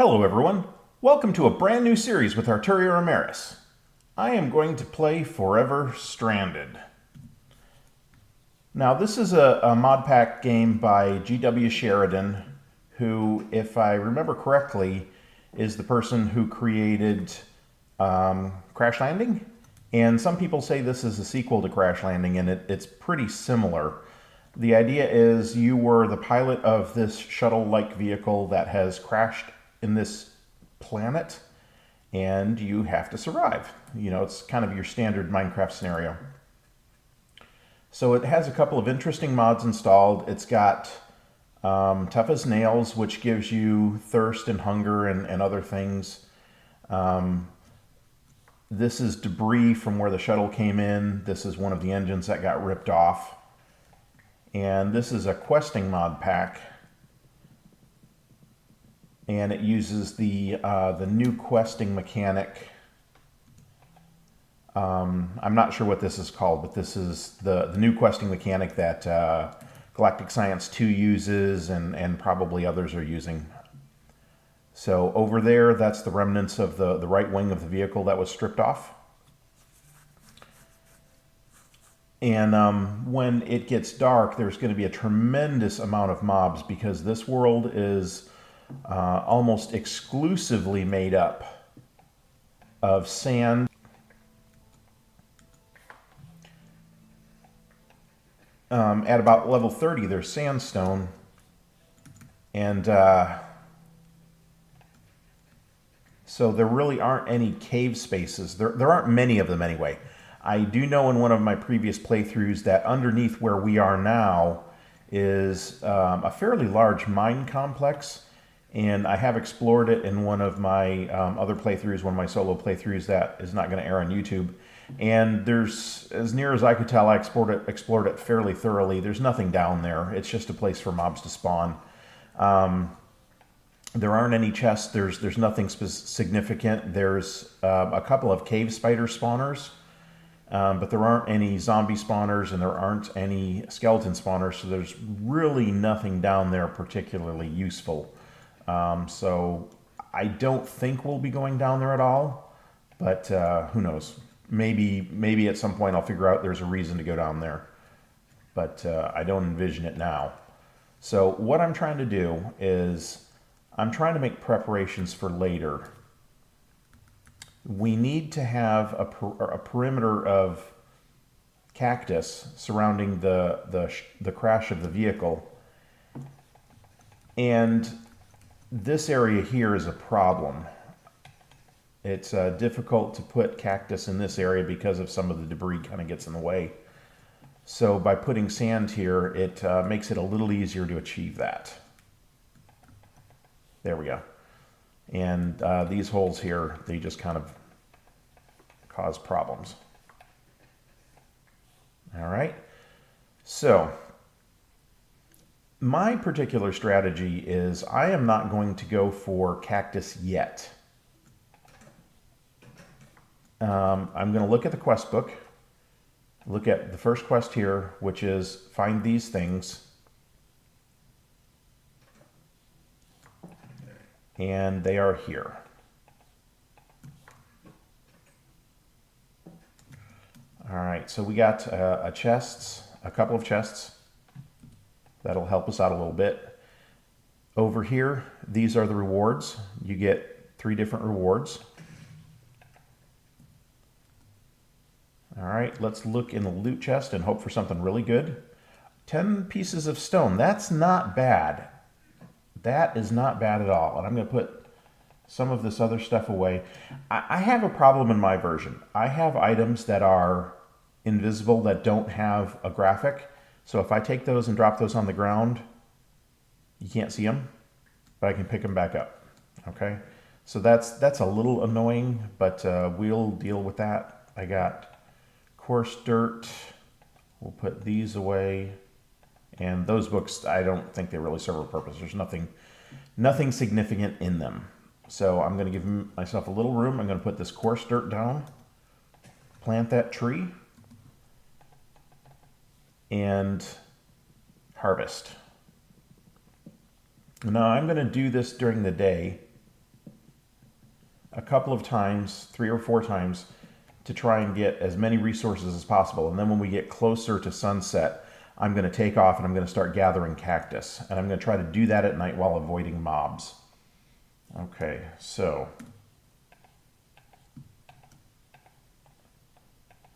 Hello everyone, welcome to a brand new series with Arturio Emerys. I am going to play Forever Stranded. Now this is a mod pack game by GWSheridan, who, if I remember correctly, is the person who created Crash Landing. And some people say this is a sequel to Crash Landing, and it's pretty similar. The idea is you were the pilot of this shuttle-like vehicle that has crashed in this planet, and you have to survive. You know, it's kind of your standard Minecraft scenario. So it has a couple of interesting mods installed. It's got Tough as Nails, which gives you thirst and hunger and other things. This is debris from where the shuttle came in. This is one of the engines that got ripped off. And this is a questing mod pack. And it uses the new questing mechanic. I'm not sure what this is called, but this is the new questing mechanic that Galactic Science 2 uses and probably others are using. So over there, that's the remnants of the right wing of the vehicle that was stripped off. And when it gets dark, there's going to be a tremendous amount of mobs because this world is almost exclusively made up of sand. At about level 30, there's sandstone, and so there really aren't any cave spaces. There aren't many of them anyway. I do know in one of my previous playthroughs that underneath where we are now is a fairly large mine complex. And I have explored it in one of my other playthroughs, one of my solo playthroughs that is not going to air on YouTube. And there's, as near as I could tell, I explored it fairly thoroughly. There's nothing down there. It's just a place for mobs to spawn. There aren't any chests. There's nothing significant. There's a couple of cave spider spawners, but there aren't any zombie spawners and there aren't any skeleton spawners. So there's really nothing down there particularly useful. So I don't think we'll be going down there at all, but who knows? Maybe at some point I'll figure out there's a reason to go down there, but I don't envision it now. So what I'm trying to do is I'm trying to make preparations for later. We need to have a perimeter of cactus surrounding the crash of the vehicle, and this area here is a problem. It's difficult to put cactus in this area because of some of the debris kind of gets in the way. So by putting sand here, it makes it a little easier to achieve that. There we go. And these holes here, they just kind of cause problems. All right. So my particular strategy is I am not going to go for cactus yet. I'm going to look at the quest book, look at the first quest here, which is find these things. And they are here. All right, so we got a couple of chests. That'll help us out a little bit. Over here, these are the rewards. You get 3 different rewards. All right, let's look in the loot chest and hope for something really good. 10 pieces of stone. That's not bad. That is not bad at all. And I'm going to put some of this other stuff away. I have a problem in my version. I have items that are invisible that don't have a graphic. So if I take those and drop those on the ground, you can't see them, but I can pick them back up. Okay, so that's a little annoying, but we'll deal with that. I got coarse dirt. We'll put these away. And those books, I don't think they really serve a purpose. There's nothing significant in them. So I'm going to give myself a little room. I'm going to put this coarse dirt down, plant that tree, and harvest. Now I'm going to do this during the day a couple of times, 3 or 4 times, to try and get as many resources as possible. And then when we get closer to sunset, I'm going to take off and I'm going to start gathering cactus. And I'm going to try to do that at night while avoiding mobs. Okay, so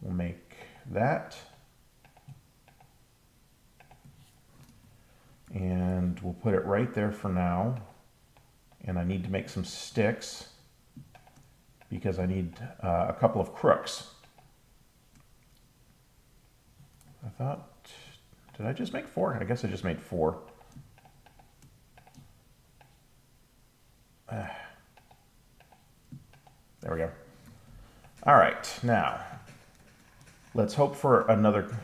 we'll make that. And we'll put it right there for now. And I need to make some sticks because I need a couple of crooks. I thought, did I just make 4? I guess I just made 4. There we go. All right, now let's hope for another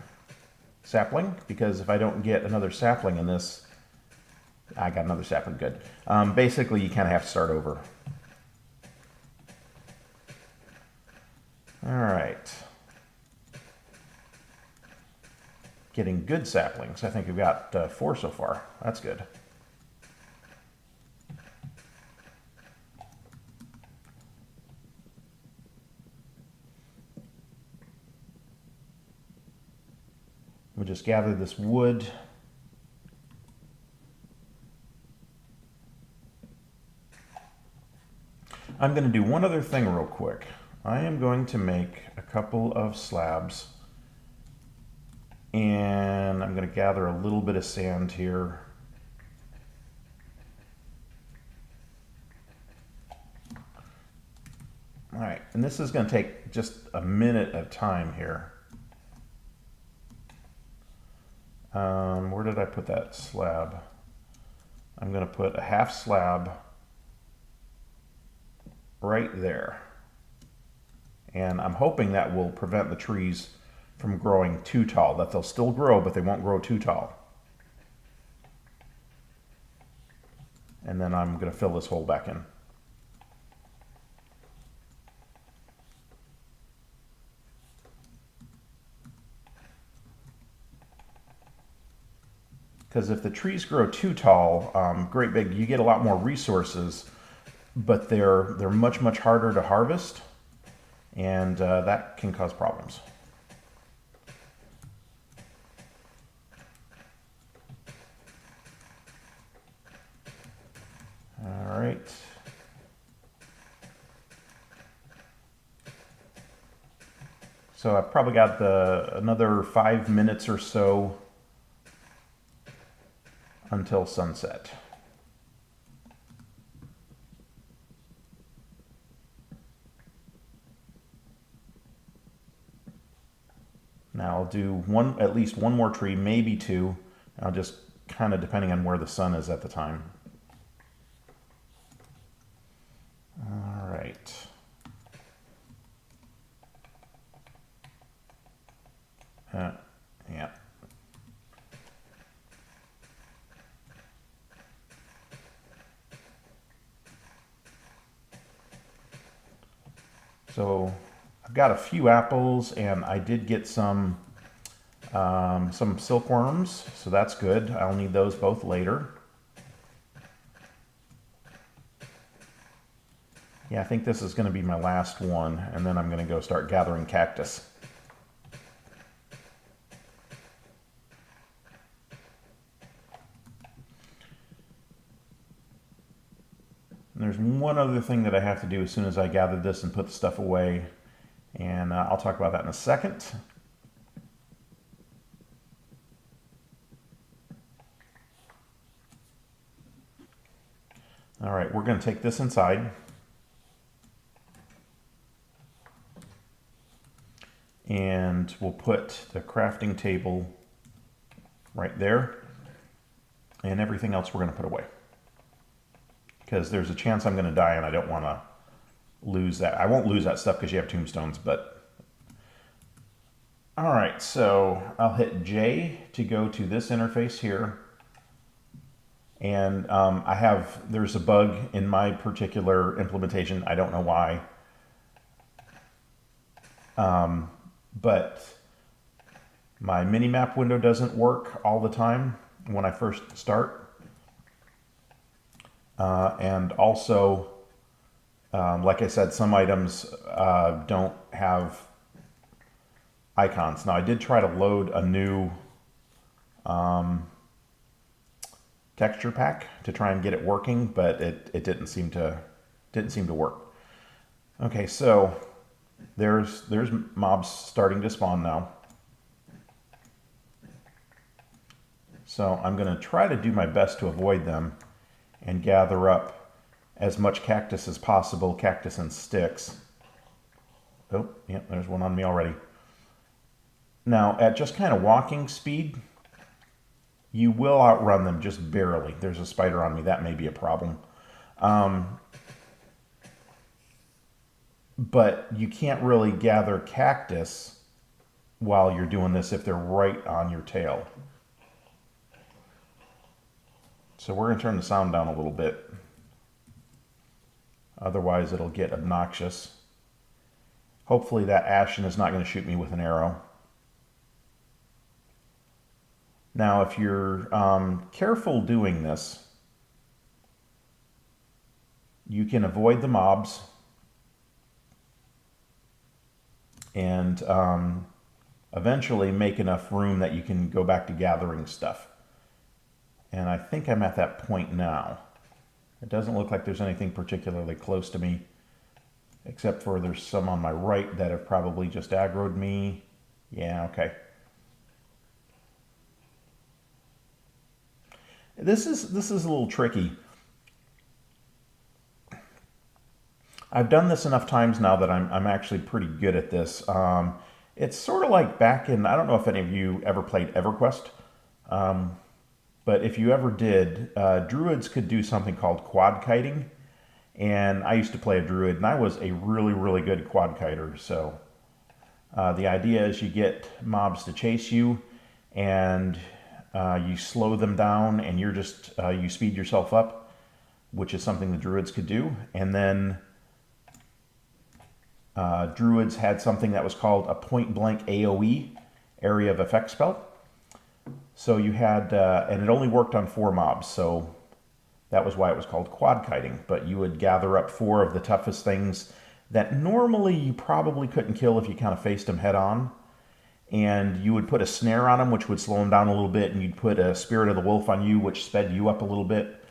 sapling, because if I don't get another sapling in this, I got another sapling, good. Basically, you kind of have to start over. All right. Getting good saplings. I think we've got 4 so far. That's good. We'll just gather this wood. I'm going to do one other thing real quick. I am going to make a couple of slabs, and I'm going to gather a little bit of sand here. All right, and this is going to take just a minute of time here. Where did I put that slab? I'm going to put a half slab right there. And I'm hoping that will prevent the trees from growing too tall, that they'll still grow, but they won't grow too tall. And then I'm going to fill this hole back in. Because if the trees grow too tall, great big, you get a lot more resources, but they're much, much harder to harvest, and that can cause problems. All right. So I've probably got another 5 minutes or so until sunset. Now I'll do at least one more tree, maybe 2. I'll just kind of depending on where the sun is at the time. All right. Yeah. So I've got a few apples, and I did get some silkworms, so that's good. I'll need those both later. Yeah, I think this is going to be my last one, and then I'm going to go start gathering cactus. And there's one other thing that I have to do as soon as I gather this and put the stuff away, and I'll talk about that in a second. All right, we're going to take this inside. And we'll put the crafting table right there, and everything else we're going to put away. Because there's a chance I'm going to die, and I don't want to lose that. I won't lose that stuff because you have tombstones, but... All right, so I'll hit J to go to this interface here. And there's a bug in my particular implementation. I don't know why. But my mini-map window doesn't work all the time when I first start. And also, Like I said, some items don't have icons. Now I did try to load a new texture pack to try and get it working, but it didn't seem to work. Okay, so there's mobs starting to spawn now. So I'm going to try to do my best to avoid them and gather up as much cactus as possible, cactus and sticks. Oh, yeah, there's one on me already. Now, at just kind of walking speed, you will outrun them just barely. There's a spider on me. That may be a problem. But you can't really gather cactus while you're doing this if they're right on your tail. So we're going to turn the sound down a little bit. Otherwise, it'll get obnoxious. Hopefully that Ashen is not going to shoot me with an arrow. Now, if you're careful doing this, you can avoid the mobs and eventually make enough room that you can go back to gathering stuff. And I think I'm at that point now. It doesn't look like there's anything particularly close to me, except for there's some on my right that have probably just aggroed me. Yeah, okay. This is a little tricky. I've done this enough times now that I'm actually pretty good at this. It's sort of like back in, I don't know if any of you ever played EverQuest, but if you ever did, druids could do something called quad kiting, and I used to play a druid, and I was a really, really good quad kiter. So the idea is you get mobs to chase you, and you slow them down, and you're just you speed yourself up, which is something the druids could do. And then druids had something that was called a point-blank AoE, area of effect spell. So you had, and it only worked on 4 mobs, so that was why it was called quad kiting. But you would gather up 4 of the toughest things that normally you probably couldn't kill if you kind of faced them head on. And you would put a snare on them, which would slow them down a little bit, and you'd put a Spirit of the Wolf on you, which sped you up a little bit.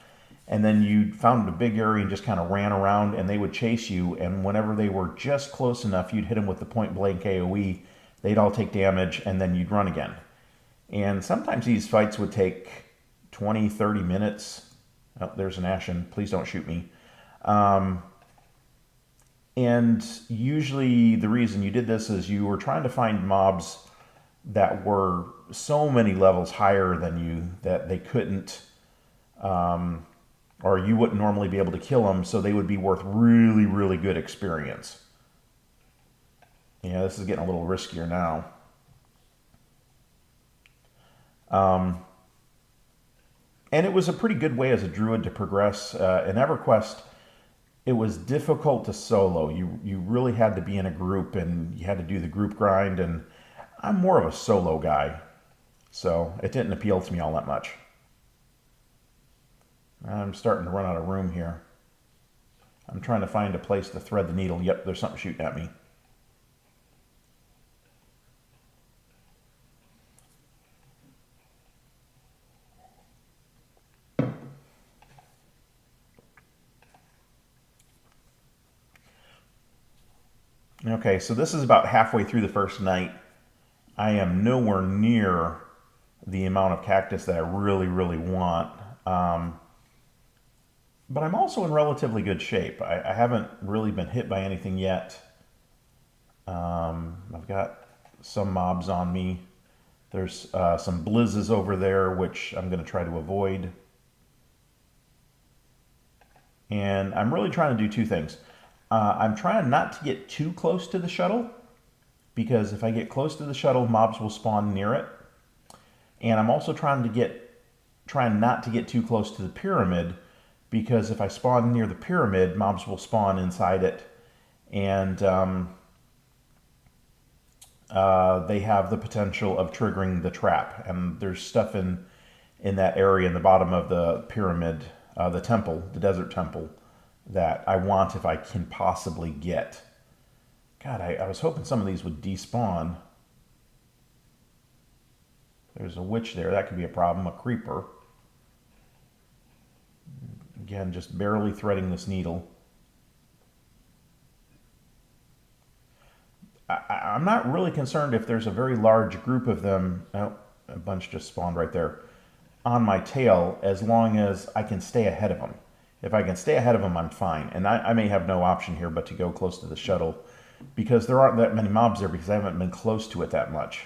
And then you found a big area and just kind of ran around, and they would chase you. And whenever they were just close enough, you'd hit them with the point-blank AoE. They'd all take damage, and then you'd run again. And sometimes these fights would take 20, 30 minutes. Oh, there's an Ashen. Please don't shoot me. And usually the reason you did this is you were trying to find mobs that were so many levels higher than you that they couldn't, or you wouldn't normally be able to kill them, so they would be worth really, really good experience. Yeah, this is getting a little riskier now. And it was a pretty good way as a druid to progress. In EverQuest, it was difficult to solo. You really had to be in a group, and you had to do the group grind, and I'm more of a solo guy, so it didn't appeal to me all that much. I'm starting to run out of room here. I'm trying to find a place to thread the needle. Yep, there's something shooting at me. Okay, so this is about halfway through the first night. I am nowhere near the amount of cactus that I really, really want. But I'm also in relatively good shape. I haven't really been hit by anything yet. I've got some mobs on me. There's some blizzes over there, which I'm going to try to avoid. And I'm really trying to do 2 things. I'm trying not to get too close to the shuttle, because if I get close to the shuttle, mobs will spawn near it. And I'm also trying not to get too close to the pyramid, because if I spawn near the pyramid, mobs will spawn inside it, and they have the potential of triggering the trap. And there's stuff in that area in the bottom of the pyramid, the temple, the desert temple, that I want if I can possibly get. God, I was hoping some of these would despawn. There's a witch there. That could be a problem. A creeper. Again, just barely threading this needle. I'm not really concerned if there's a very large group of them. Oh, a bunch just spawned right there. On my tail, as long as I can stay ahead of them. If I can stay ahead of them, I'm fine. And I may have no option here but to go close to the shuttle, because there aren't that many mobs there because I haven't been close to it that much.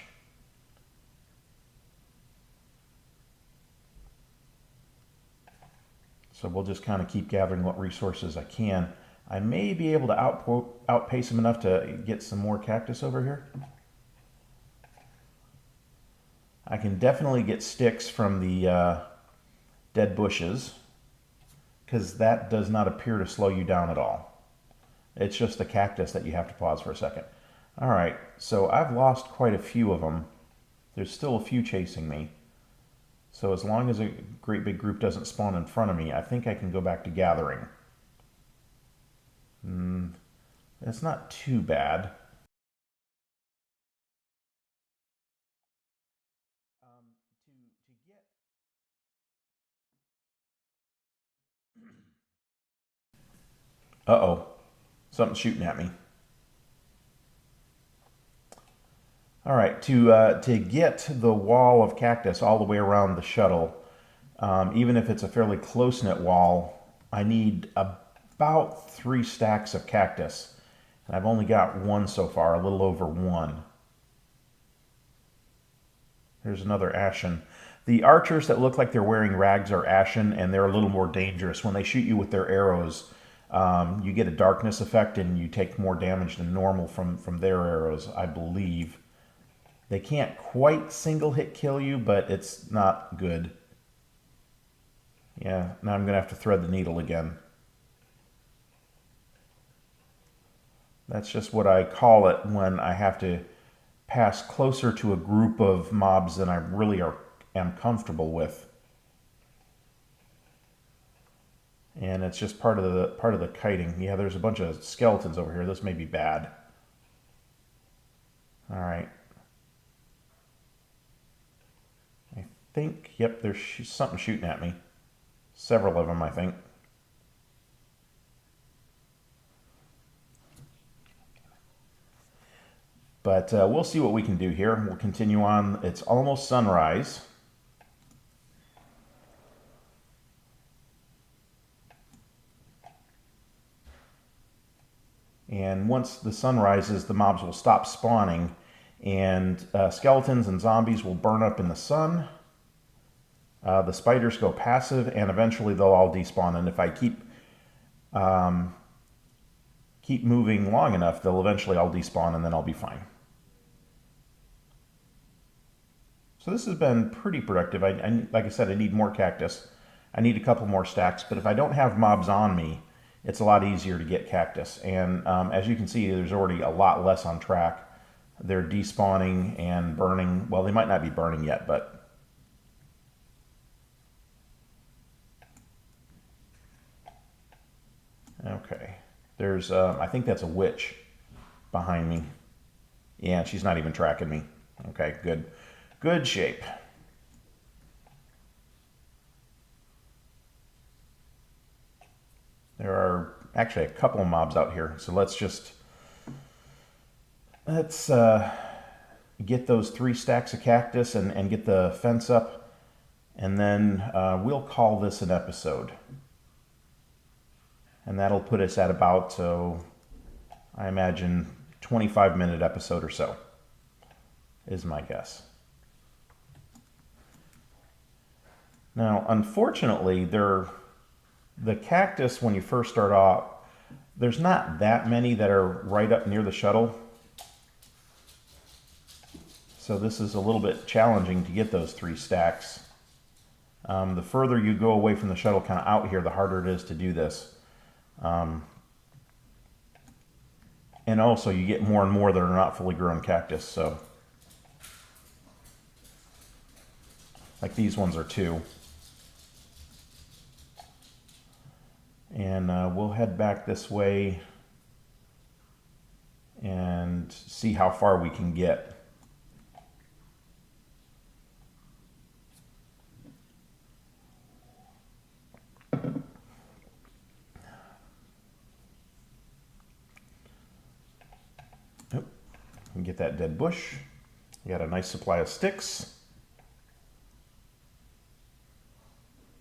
So we'll just kind of keep gathering what resources I can. I may be able to outpace them enough to get some more cactus over here. I can definitely get sticks from the dead bushes, because that does not appear to slow you down at all. It's just the cactus that you have to pause for a second. All right, so I've lost quite a few of them. There's still a few chasing me. So as long as a great big group doesn't spawn in front of me, I think I can go back to gathering. That's not too bad. Uh-oh, something's shooting at me. All right, to get the wall of cactus all the way around the shuttle, even if it's a fairly close-knit wall, I need about 3 stacks of cactus. And I've only got 1 so far, a little over 1. There's another ashen. The archers that look like they're wearing rags are ashen, and they're a little more dangerous. When they shoot you with their arrows, you get a darkness effect, and you take more damage than normal from their arrows, I believe. They can't quite single hit kill you, but it's not good. Yeah, now I'm going to have to thread the needle again. That's just what I call it when I have to pass closer to a group of mobs than I really am comfortable with. And it's just part of the kiting. Yeah, there's a bunch of skeletons over here. This may be bad. All right. I think, yep, there's something shooting at me. Several of them, I think. But we'll see what we can do here. We'll continue on. It's almost sunrise. And once the sun rises, the mobs will stop spawning, and skeletons and zombies will burn up in the sun. The spiders go passive, and eventually they'll all despawn. And if I keep moving long enough, they'll eventually all despawn, and then I'll be fine. So this has been pretty productive. Like I said, I need more cactus. I need a couple more stacks, but if I don't have mobs on me, it's a lot easier to get cactus. And as you can see, there's already a lot less on track. They're despawning and burning. Well, they might not be burning yet, but... Okay. There's, I think that's a witch behind me. Yeah, she's not even tracking me. Okay, good. Good shape. There are actually a couple of mobs out here, so let's get those 3 stacks of cactus and get the fence up, and then we'll call this an episode. And that'll put us at about, so I imagine, 25-minute episode or so, is my guess. Now, unfortunately, the cactus, when you first start off, there's not that many that are right up near the shuttle. So this is a little bit challenging to get those 3 stacks. The further you go away from the shuttle, kind of out here, the harder it is to do this. And also, you get more and more that are not fully grown cactus. So, like these ones are 2. And we'll head back this way and see how far we can get. Oh, and get that dead bush. We got a nice supply of sticks.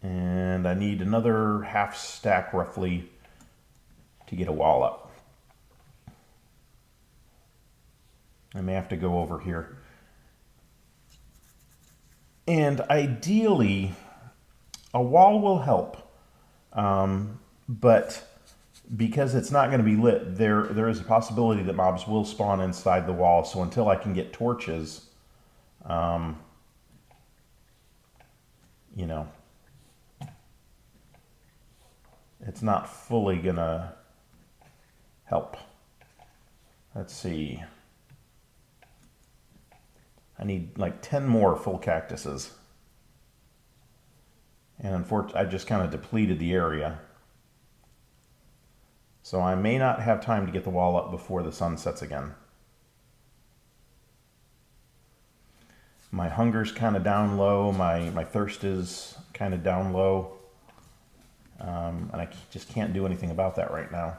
And I need another half stack roughly to get a wall up. I may have to go over here. And ideally, a wall will help. But because it's not going to be lit, there is a possibility that mobs will spawn inside the wall. So until I can get torches, you know, it's not fully going to help. Let's see. I need like 10 more full cactuses. And unfortunately, I just kind of depleted the area. So I may not have time to get the wall up before the sun sets again. My hunger's kind of down low. My thirst is kind of down low. And I just can't do anything about that right now.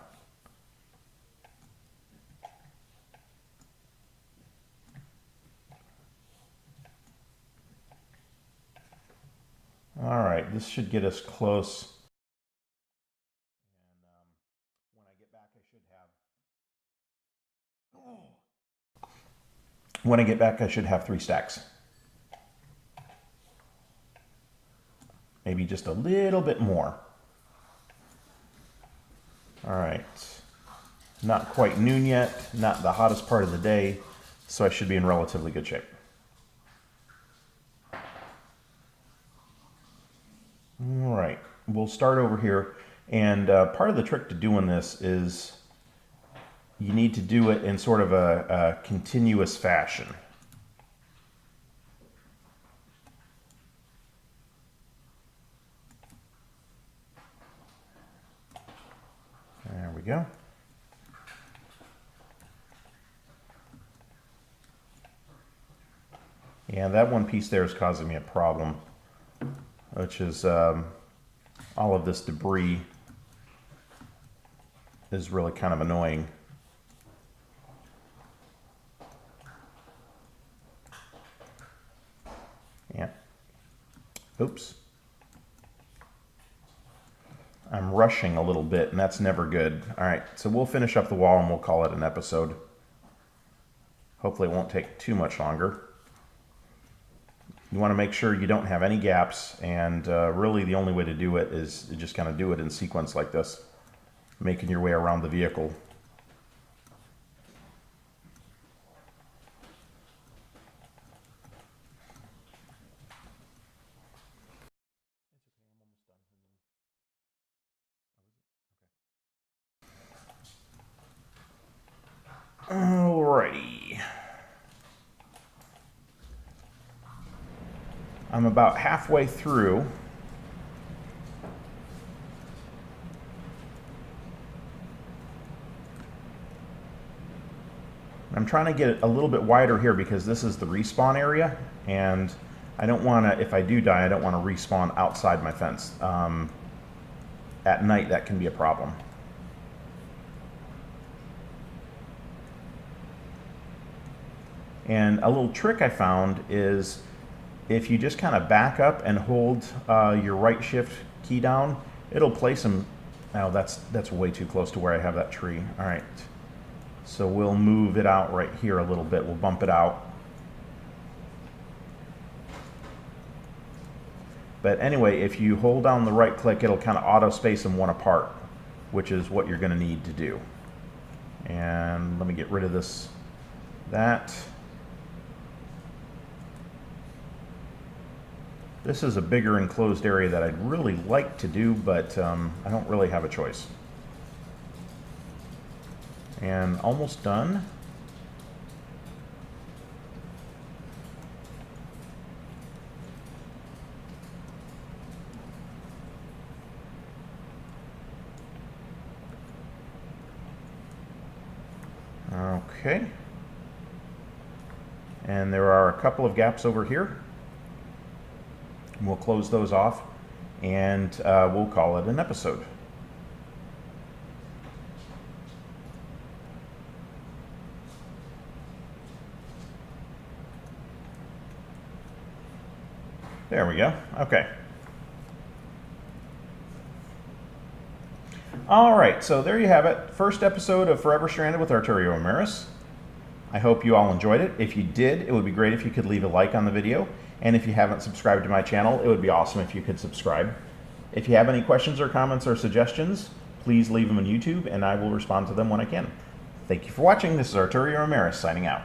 All right, this should get us close. And when I get back, I should have 3 stacks. Maybe just a little bit more. All right, not quite noon yet, not the hottest part of the day, so I should be in relatively good shape. All right, we'll start over here, and part of the trick to doing this is you need to do it in sort of a continuous fashion. There we go. Yeah, that one piece there is causing me a problem, which is all of this debris is really kind of annoying. Yeah. Oops. I'm rushing a little bit, and that's never good. All right, so we'll finish up the wall and we'll call it an episode. Hopefully it won't take too much longer. You want to make sure you don't have any gaps, and really the only way to do it is to just kind of do it in sequence like this, making your way around the vehicle. Alrighty. I'm about halfway through. I'm trying to get it a little bit wider here because this is the respawn area, and I don't want to, if I do die, I don't want to respawn outside my fence. At night, that can be a problem. And a little trick I found is if you just kind of back up and hold your right shift key down, it'll place them. Now that's way too close to where I have that tree. All right, so we'll move it out right here a little bit. We'll bump it out. But anyway, if you hold down the right click, it'll kind of auto space them one apart, which is what you're going to need to do. And let me get rid of this, that. This is a bigger enclosed area that I'd really like to do, but I don't really have a choice. And almost done. Okay. And there are a couple of gaps over here. We'll close those off, and we'll call it an episode. There we go. Okay. All right, so there you have it. First episode of Forever Stranded with Arturio and Emerys. I hope you all enjoyed it. If you did, it would be great if you could leave a like on the video. And if you haven't subscribed to my channel, it would be awesome if you could subscribe. If you have any questions or comments or suggestions, please leave them on YouTube and I will respond to them when I can. Thank you for watching. This is Arturio and Emerys signing out.